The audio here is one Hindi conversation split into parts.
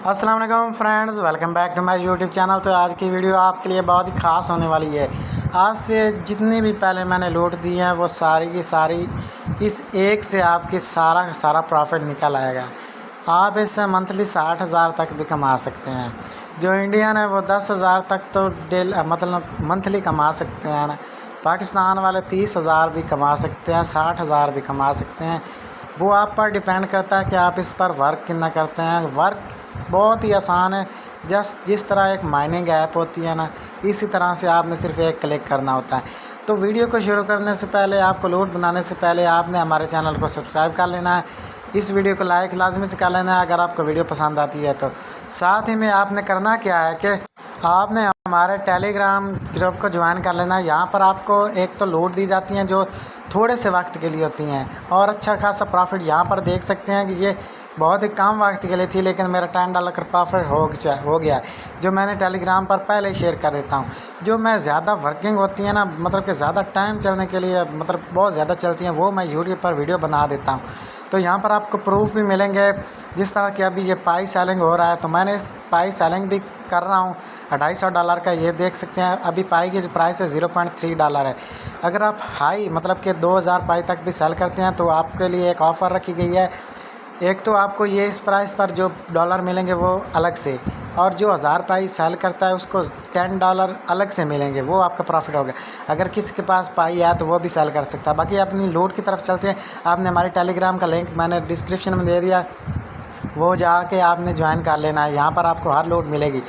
अस्सलाम वालेकुम friends, welcome back to my YouTube channel. तो आज की वीडियो आपके लिए बहुत ही ख़ास होने वाली है। आज से जितनी भी पहले मैंने लूट दी हैं वो सारी की सारी इस एक से आपकी सारा का सारा प्रॉफिट निकल आएगा। आप इससे मंथली 60,000 तक भी कमा सकते हैं। जो इंडियन है वो 10,000 तक तो मतलब मंथली कमा सकते हैं। पाकिस्तान वाले 30,000 भी कमा सकते हैं, 60,000 भी कमा सकते हैं। वो आप पर डिपेंड करता है कि आप इस पर वर्क कितना करते हैं। वर्क बहुत ही आसान है। जिस तरह एक माइनिंग ऐप होती है ना, इसी तरह से आपने सिर्फ एक क्लिक करना होता है। तो वीडियो को शुरू करने से पहले, आपको लूट बनाने से पहले आपने हमारे चैनल को सब्सक्राइब कर लेना है। इस वीडियो को लाइक लाजमी से कर लेना है अगर आपको वीडियो पसंद आती है तो। साथ ही में आपने करना क्या है कि आपने हमारे टेलीग्राम ग्रुप को ज्वाइन कर लेना है। यहाँ पर आपको एक तो लूट दी जाती हैं जो थोड़े से वक्त के लिए होती हैं, और अच्छा खासा प्रॉफिट यहाँ पर देख सकते हैं कि ये बहुत ही कम वक्त के लिए थी, लेकिन मेरा $10 का प्रॉफिट हो गया है, जो मैंने टेलीग्राम पर पहले ही शेयर कर देता हूँ। जो मैं ज़्यादा वर्किंग होती है ना, मतलब कि ज़्यादा टाइम चलने के लिए, मतलब बहुत ज़्यादा चलती हैं, वो मैं यूट्यूब पर वीडियो बना देता हूँ। तो यहाँ पर आपको प्रूफ भी मिलेंगे। जिस तरह कि अभी ये पाई सेलिंग हो रहा है, तो मैंने इस पाई सेलिंग भी कर रहा हूँ $250 का। ये देख सकते हैं अभी पाई की जो प्राइस है $0.3 है। अगर आप हाई मतलब कि 2000 पाई तक भी सेल करते हैं तो आपके लिए एक ऑफ़र रखी गई है। एक तो आपको ये इस प्राइस पर जो डॉलर मिलेंगे वो अलग से, और जो 1000 पाई सेल करता है उसको $10 अलग से मिलेंगे, वो आपका प्रॉफिट होगा। अगर किसी के पास पाई है तो वो भी सेल कर सकता है। बाकी अपनी लूट की तरफ चलते हैं। आपने हमारे टेलीग्राम का लिंक मैंने डिस्क्रिप्शन में दे दिया, वो जाके आपने ज्वाइन कर लेना है। यहाँ पर आपको हर लूट मिलेगी।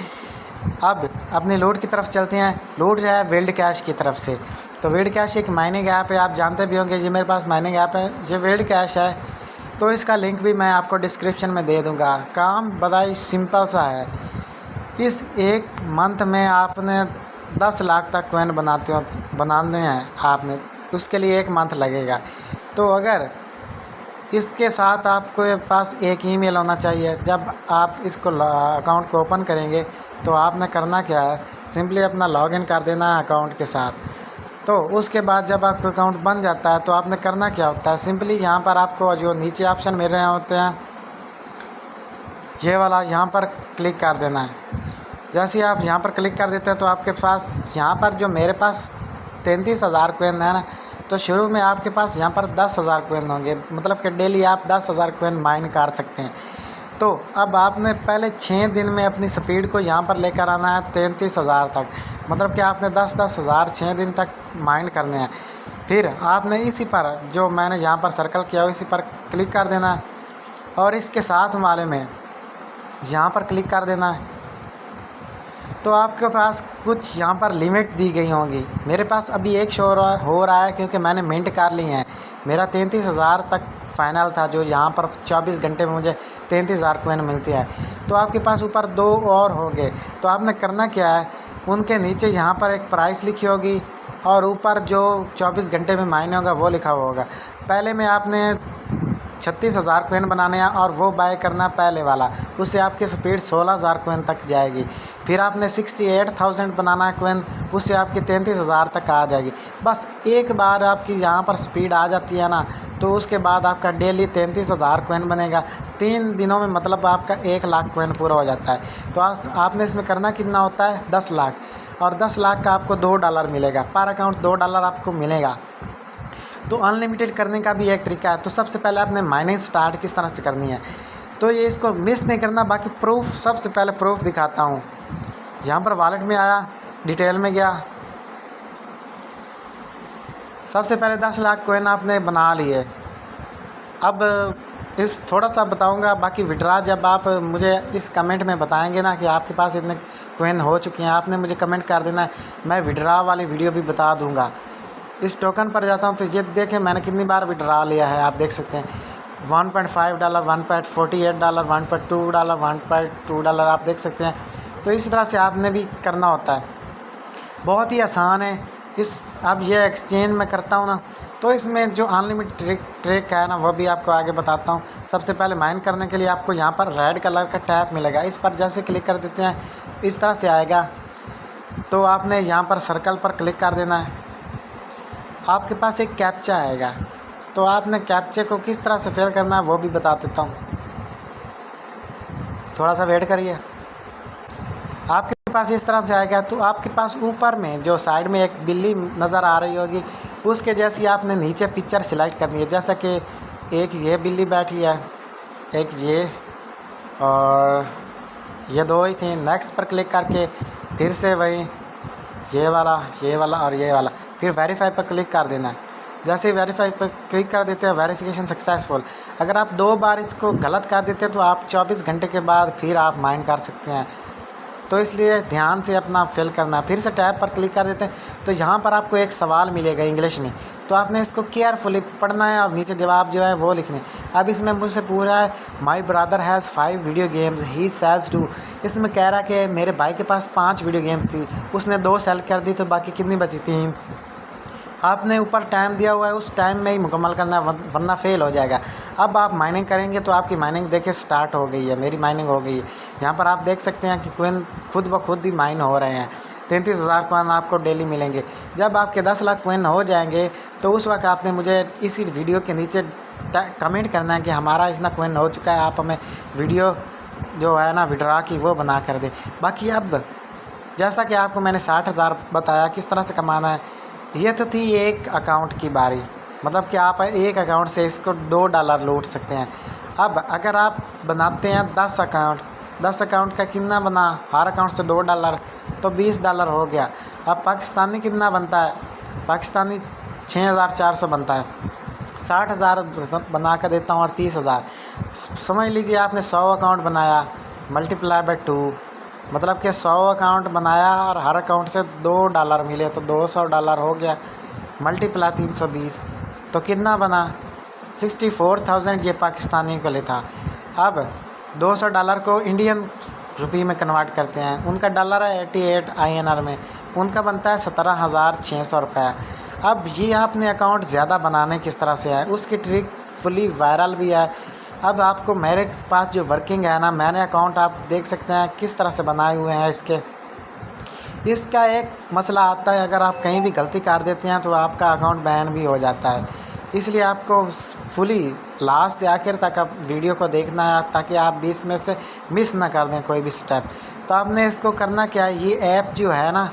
अब अपनी लूट की तरफ चलते हैं। लूट जो है विल्ड कैश की तरफ से। तो विल्ड कैश एक माइनिंग ऐप है, आप जानते भी होंगे। ये मेरे पास माइनिंग ऐप है, ये विल्ड कैश है। तो इसका लिंक भी मैं आपको डिस्क्रिप्शन में दे दूँगा। काम बड़ा ही सिंपल सा है। इस एक मंथ में आपने 10 लाख तक कॉइन बनाने हैं आपने, उसके लिए 1 मंथ लगेगा। तो अगर इसके साथ आपके पास एक ईमेल होना चाहिए। जब आप इसको अकाउंट को ओपन करेंगे तो आपने करना क्या है, सिंपली अपना लॉगिन कर देना है अकाउंट के साथ। तो उसके बाद जब आपका अकाउंट बन जाता है तो आपने करना क्या होता है, सिंपली यहाँ पर आपको जो नीचे ऑप्शन मिल रहे होते हैं, ये वाला यहाँ पर क्लिक कर देना है। जैसे ही आप यहाँ पर क्लिक कर देते हैं तो आपके पास यहाँ पर जो मेरे पास 33,000 कॉइन है ना, तो शुरू में आपके पास यहाँ पर 10,000 कॉइन होंगे, मतलब कि डेली आप 10,000 कॉइन माइन कर सकते हैं। तो अब आपने पहले 6 दिन में अपनी स्पीड को यहाँ पर लेकर आना है 33,000 तक, मतलब कि आपने 10-10 हज़ार 6 दिन तक माइन करने हैं। फिर आपने इसी पर जो मैंने यहाँ पर सर्कल किया इसी पर क्लिक कर देना है, और इसके साथ वाले में यहाँ पर क्लिक कर देना है। तो आपके पास कुछ यहाँ पर लिमिट दी गई होंगी। मेरे पास अभी एक शो हो रहा है क्योंकि मैंने मिंट कर ली हैं। मेरा 33,000 तक फ़ाइनल था, जो यहाँ पर 24 घंटे में मुझे 33,000 कॉइन मिलती है। तो आपके पास ऊपर 2 और हो गए। तो आपने करना क्या है, उनके नीचे यहाँ पर एक प्राइस लिखी होगी और ऊपर जो 24 घंटे में मायने होगा वो लिखा हुआ होगा। पहले में आपने 36,000 कॉइन बनाने हैं और वो बाय करना पहले वाला, उससे आपकी स्पीड 16,000 कॉइन तक जाएगी। फिर आपने 68,000 बनाना है कॉइन, उससे आपकी 33,000 तक आ जाएगी। बस एक बार आपकी यहाँ पर स्पीड आ जाती है ना, तो उसके बाद आपका डेली 33,000 कॉइन बनेगा। 3 दिनों में मतलब आपका 1 लाख कॉइन पूरा हो जाता है। तो आपने इसमें करना कितना होता है, 10 लाख, और 10 लाख का आपको $2 मिलेगा पर अकाउंट, $2 आपको मिलेगा। तो अनलिमिटेड करने का भी एक तरीका है। तो सबसे पहले आपने माइनिंग स्टार्ट किस तरह से करनी है, तो ये इसको मिस नहीं करना। बाकी प्रूफ, सबसे पहले प्रूफ दिखाता हूँ। यहाँ पर वॉलेट में आया, डिटेल में गया, सबसे पहले 10 लाख कॉइन आपने बना लिए। अब इस थोड़ा सा बताऊंगा, बाकी विड्रा जब आप मुझे इस कमेंट में बताएंगे ना कि आपके पास इतने कॉइन हो चुके हैं, आपने मुझे कमेंट कर देना है, मैं विड्रा वाली वीडियो भी बता दूंगा। इस टोकन पर जाता हूँ तो ये देखें मैंने कितनी बार विड्रा लिया है, आप देख सकते हैं $1.5, $1.48, $1.2, $1.2, आप देख सकते हैं। तो इस तरह से आपने भी करना होता है, बहुत ही आसान है। अब ये एक्सचेंज में करता हूँ ना, तो इसमें जो अनलिमिटेड ट्रिक है ना वो भी आपको आगे बताता हूँ। सबसे पहले माइन करने के लिए आपको यहाँ पर रेड कलर का टैप मिलेगा, इस पर जैसे क्लिक कर देते हैं इस तरह से आएगा। तो आपने यहाँ पर सर्कल पर क्लिक कर देना है, आपके पास एक कैप्चा आएगा। तो आपने कैप्चे को किस तरह से फिल करना है वो भी बता देता हूँ। थोड़ा सा वेट करिए। आपके पास इस तरह से आएगा तो आपके पास ऊपर में जो साइड में एक बिल्ली नज़र आ रही होगी, उसके जैसी आपने नीचे पिक्चर सिलेक्ट करनी है। जैसा कि एक ये बिल्ली बैठी है, एक ये, और ये दो ही थी। नेक्स्ट पर क्लिक करके फिर से वही ये वाला और ये वाला, फिर वेरीफाई पर क्लिक कर देना है। जैसे ही वेरीफाई पर क्लिक कर देते हैं, वेरिफिकेशन सक्सेसफुल। अगर आप 2 बार इसको गलत कर देते हैं तो आप 24 घंटे के बाद फिर आप माइन कर सकते हैं। तो इसलिए ध्यान से अपना फिल करना है। फिर से टैब पर क्लिक कर देते हैं तो यहाँ पर आपको एक सवाल मिलेगा इंग्लिश में, तो आपने इसको केयरफुली पढ़ना है और नीचे जवाब जो है वो लिखने। अब इसमें मुझसे पूरा है, my brother has 5 video games he sells 2। इसमें कह रहा कि मेरे भाई के पास 5 वीडियो गेम्स थी, उसने 2 सेल कर दी, तो बाकी कितनी बची? 3। आपने ऊपर टाइम दिया हुआ है, उस टाइम में ही मुकम्मल करना है, वरना फेल हो जाएगा। अब आप माइनिंग करेंगे तो आपकी माइनिंग देखिए स्टार्ट हो गई है। मेरी माइनिंग हो गई है। यहाँ पर आप देख सकते हैं कि कोइन खुद ब खुद ही माइन हो रहे हैं। 33,000 कोइन आपको डेली मिलेंगे। जब आपके 10 लाख कोइन हो जाएंगे तो उस वक्त आपने मुझे इसी वीडियो के नीचे कमेंट करना है कि हमारा इतना कोइन हो चुका है, आप हमें वीडियो जो है ना विड्रा की वो बना कर दे। बाकी अब जैसा कि आपको मैंने 60,000 बताया किस तरह से कमाना है, ये तो थी एक अकाउंट की बारी, मतलब कि आप एक अकाउंट से इसको $2 लूट सकते हैं। अब अगर आप बनाते हैं 10 अकाउंट का कितना बना, हर अकाउंट से $2 तो $20 हो गया। अब पाकिस्तानी कितना बनता है? पाकिस्तानी 6,400 बनता है। 60,000 बना कर देता हूँ और 30,000, समझ लीजिए आपने 100 अकाउंट बनाया, मल्टीप्लाई बाय 2, मतलब कि 100 अकाउंट बनाया और हर अकाउंट से $2 मिले तो $200 हो गया। मल्टीप्लाई 320 तो कितना बना? 64,000 ये पाकिस्तानी के लिए था। अब $200 को इंडियन रुपये में कन्वर्ट करते हैं, उनका डॉलर है 88 INR में, उनका बनता है 17,600 रुपये। अब ये आपने अकाउंट ज़्यादा बनाने किस तरह से है, उसकी ट्रिक फुली वायरल भी है। अब आपको मेरे पास जो वर्किंग है ना, मैंने अकाउंट आप देख सकते हैं किस तरह से बनाए हुए हैं। इसका एक मसला आता है, अगर आप कहीं भी गलती कर देते हैं तो आपका अकाउंट बैन भी हो जाता है। इसलिए आपको फुली लास्ट से आखिर तक आप वीडियो को देखना है ताकि आप बीच में से मिस ना कर दें कोई भी स्टेप। तो आपने इसको करना क्या है, ये ऐप जो है ना,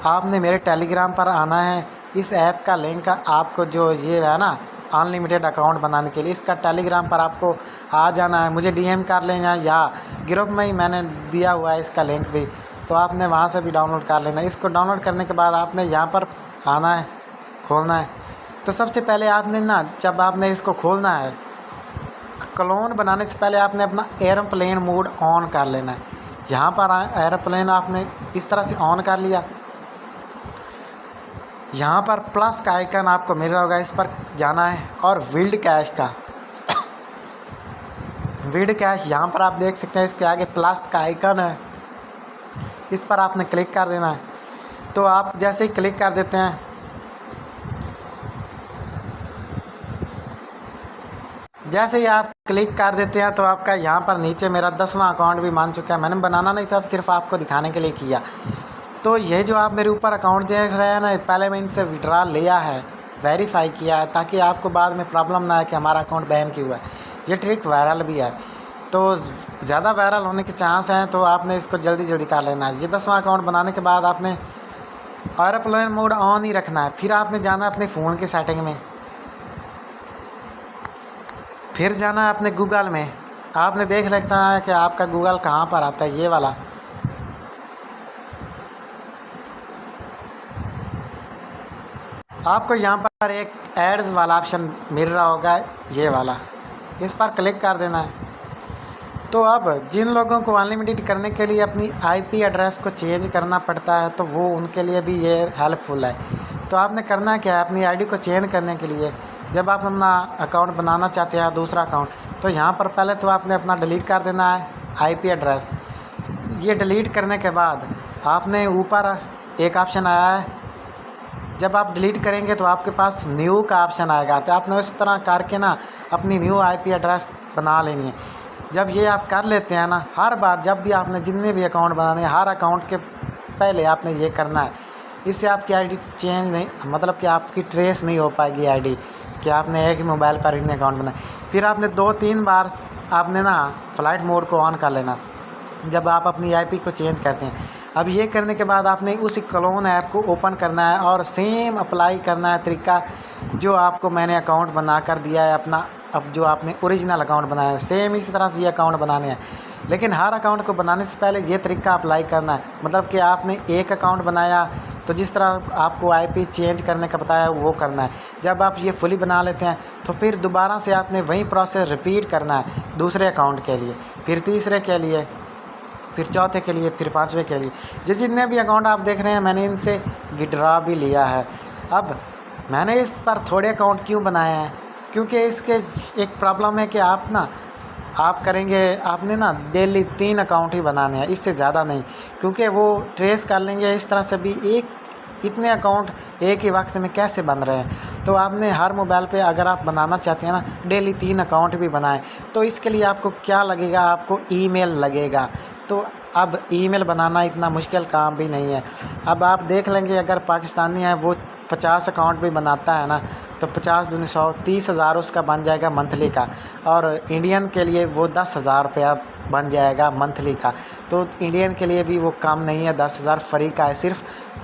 आपने मेरे टेलीग्राम पर आना है। इस ऐप का लिंक आपको जो ये है ना अनलिमिटेड अकाउंट बनाने के लिए, इसका टेलीग्राम पर आपको आ जाना है, मुझे DM कर लेना, या ग्रुप में ही मैंने दिया हुआ है इसका लिंक भी, तो आपने वहाँ से भी डाउनलोड कर लेना। इसको डाउनलोड करने के बाद आपने यहाँ पर आना है, खोलना है। तो सबसे पहले आपने ना, जब आपने इसको खोलना है, क्लोन बनाने से पहले आपने अपना एरोप्लेन मोड ऑन कर लेना है। यहाँ पर एरोप्लेन आपने इस तरह से ऑन कर लिया। यहाँ पर प्लस का आइकन आपको मिल रहा होगा, इस पर जाना है और विल्ड कैश का विल्ड कैश यहाँ पर आप देख सकते हैं, इसके आगे प्लस का आइकन है, इस पर आपने क्लिक कर देना है। तो आप जैसे ही क्लिक कर देते हैं, जैसे ही आप क्लिक कर देते हैं तो आपका यहाँ पर नीचे मेरा 10वां अकाउंट भी मान चुका है। मैंने बनाना नहीं था, सिर्फ आपको दिखाने के लिए किया। तो ये जो आप मेरे ऊपर अकाउंट देख रहे हैं ना, पहले मैं इनसे विड्रा लिया है, वेरीफाई किया है, ताकि आपको बाद में प्रॉब्लम ना आए कि हमारा अकाउंट बैन क्यों हुआ है। ये ट्रिक वायरल भी है, तो ज़्यादा वायरल होने के चांस हैं, तो आपने इसको जल्दी जल्दी कर लेना है। ये 10वां अकाउंट बनाने के बाद आपने एरोप्लेन मोड ऑन ही रखना है। फिर आपने जाना अपने फ़ोन की सेटिंग में, फिर जाना है अपने गूगल में। आपने देख रखना है कि आपका गूगल कहाँ पर आता है, ये वाला। आपको यहाँ पर एक एड्स वाला ऑप्शन मिल रहा होगा, ये वाला, इस पर क्लिक कर देना है। तो अब जिन लोगों को अनलिमिटेड करने के लिए अपनी IP एड्रेस को चेंज करना पड़ता है, तो वो उनके लिए भी ये हेल्पफुल है। तो आपने करना क्या है, अपनी ID को चेंज करने के लिए जब आप अपना अकाउंट बनाना चाहते हैं दूसरा अकाउंट, तो यहाँ पर पहले तो आपने अपना डिलीट कर देना है IP एड्रेस। ये डिलीट करने के बाद आपने ऊपर एक ऑप्शन आया है, जब आप डिलीट करेंगे तो आपके पास न्यू का ऑप्शन आएगा। तो आपने उस तरह करके ना अपनी न्यू IP एड्रेस बना लेनी है। जब ये आप कर लेते हैं ना, हर बार जब भी आपने जितने भी अकाउंट बनाने हैं, हर अकाउंट के पहले आपने ये करना है। इससे आपकी ID चेंज नहीं, मतलब कि आपकी ट्रेस नहीं हो पाएगी ID कि आपने एक ही मोबाइल पर इतने अकाउंट बनाए। फिर आपने 2-3 बार आपने ना फ़्लाइट मोड को ऑन कर लेना। जब आप अपनी आईपी को चेंज करते हैं। अब ये करने के बाद आपने उस क्लोन ऐप को ओपन करना है और सेम अप्लाई करना है तरीका जो आपको मैंने अकाउंट बना कर दिया है अपना। अब जो आपने ओरिजिनल अकाउंट बनाया है सेम इसी तरह से ये अकाउंट बनाने हैं, लेकिन हर अकाउंट को बनाने से पहले ये तरीका अप्लाई करना है। मतलब कि आपने एक अकाउंट बनाया तो जिस तरह आपको आईपी चेंज करने का बताया वो करना है। जब आप ये फुली बना लेते हैं तो फिर दोबारा से आपने वही प्रोसेस रिपीट करना है दूसरे अकाउंट के लिए, फिर तीसरे के लिए, फिर चौथे के लिए, फिर पाँचवें के लिए। जितने भी अकाउंट आप देख रहे हैं मैंने इनसे विड्रॉ भी लिया है। अब मैंने इस पर थोड़े अकाउंट क्यों बनाए हैं, क्योंकि इसके एक प्रॉब्लम है कि आप करेंगे, आपने ना डेली 3 अकाउंट ही बनाने हैं, इससे ज़्यादा नहीं, क्योंकि वो ट्रेस कर लेंगे इस तरह से भी इतने अकाउंट एक ही वक्त में कैसे बन रहे हैं। तो आपने हर मोबाइल पे अगर आप बनाना चाहते हैं ना डेली 3 अकाउंट भी बनाएं, तो इसके लिए आपको क्या लगेगा, आपको ईमेल लगेगा। तो अब ईमेल बनाना इतना मुश्किल काम भी नहीं है। अब आप देख लेंगे अगर पाकिस्तानी है वो 50 अकाउंट भी बनाता है ना, तो 50 दूनी 100, 30,000 उसका बन जाएगा मंथली का। और इंडियन के लिए वो 10,000 रुपया बन जाएगा मंथली का। तो इंडियन के लिए भी वो कम नहीं है, 10,000 फ्री का है। सिर्फ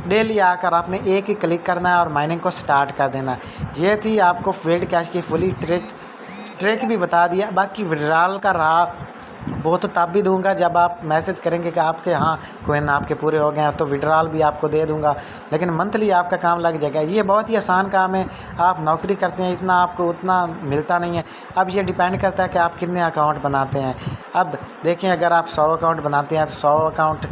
डेली आकर आपने एक ही क्लिक करना है और माइनिंग को स्टार्ट कर देना है। ये थी आपको फील्ड कैश की फुली ट्रिक भी बता दिया। बाकी विड्रॉल का रहा वो तो तब भी दूंगा जब आप मैसेज करेंगे कि आपके हाँ कोइन आपके पूरे हो गए हैं, तो विड्रॉल भी आपको दे दूंगा। लेकिन मंथली आपका काम लग जाएगा। ये बहुत ही आसान काम है। आप नौकरी करते हैं, इतना आपको उतना मिलता नहीं है। अब ये डिपेंड करता है कि आप कितने अकाउंट बनाते हैं। अब देखें अगर आप 100 अकाउंट बनाते हैं तो 100 अकाउंट,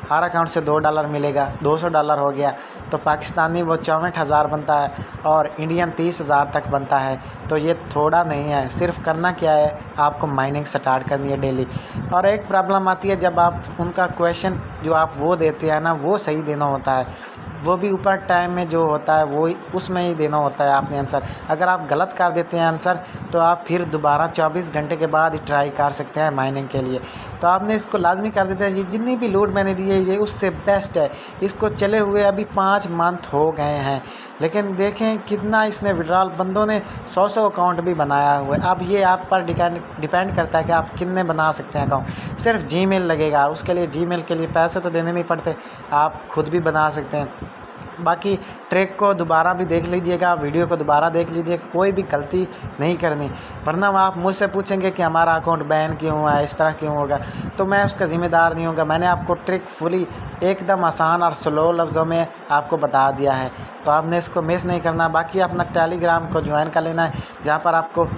हर अकाउंट से $2 मिलेगा, $200 हो गया। तो पाकिस्तानी वो 64,000 बनता है और इंडियन 30,000 तक बनता है। तो ये थोड़ा नहीं है। सिर्फ करना क्या है, आपको माइनिंग स्टार्ट करनी है डेली। और एक प्रॉब्लम आती है जब आप उनका क्वेश्चन जो आप वो देते हैं ना वो सही देना होता है, वो भी ऊपर टाइम में जो होता है वो उसमें ही देना होता है आपने आंसर। अगर आप गलत कर देते हैं आंसर तो आप फिर दोबारा 24 घंटे के बाद ही ट्राई कर सकते हैं माइनिंग के लिए। तो आपने इसको लाजमी कर देते हैं। ये जितनी भी लूट मैंने दी है ये उससे बेस्ट है। इसको चले हुए अभी 5 मंथ हो गए हैं, लेकिन देखें कितना इसने विड्रॉल, बंदों ने 100 अकाउंट भी बनाया हुआ है। अब ये आप पर डिपेंड करता है कि आप कितने बना सकते हैं अकाउंट। सिर्फ जीमेल लगेगा, उसके लिए जीमेल के लिए पैसे तो देने नहीं पड़ते, आप खुद भी बना सकते हैं। बाकी ट्रिक को दोबारा भी देख लीजिएगा, वीडियो को दोबारा देख लीजिए, कोई भी गलती नहीं करनी, वरना आप मुझसे पूछेंगे कि हमारा अकाउंट बैन क्यों हुआ है, इस तरह क्यों होगा, तो मैं उसका ज़िम्मेदार नहीं होगा। मैंने आपको ट्रिक फुली एकदम आसान और स्लो लफ्ज़ों में आपको बता दिया है, तो आपने इसको मिस नहीं करना। बाकी अपना टेलीग्राम को ज्वाइन कर लेना है, जहाँ पर आपको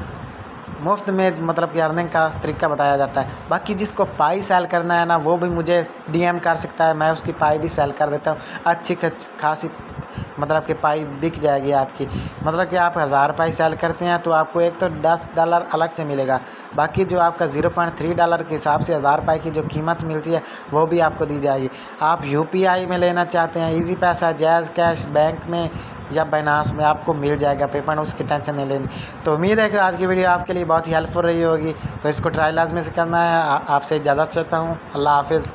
मुफ्त में मतलब कि अर्निंग का तरीका बताया जाता है। बाकी जिसको पाई सेल करना है ना वो भी मुझे डीएम कर सकता है, मैं उसकी पाई भी सेल कर देता हूँ। अच्छी खासी मतलब कि पाई बिक जाएगी आपकी। मतलब कि आप 1000 पाई सेल करते हैं तो आपको एक तो $10 अलग से मिलेगा, बाकी जो आपका $0.3 के हिसाब से 1000 पाई की जो कीमत मिलती है वो भी आपको दी जाएगी। आप यूपीआई में लेना चाहते हैं, इजी पैसा, जैज़ कैश, बैंक में या बाइनांस में आपको मिल जाएगा पेमेंट, उसकी टेंशन नहीं लेनी। तो उम्मीद है कि आज की वीडियो आपके लिए बहुत ही हेल्पफुल रही होगी। तो इसको ट्राई लाजमी से करना है। आपसे इजाज़त चाहता हूँ। अल्लाह हाफिज़।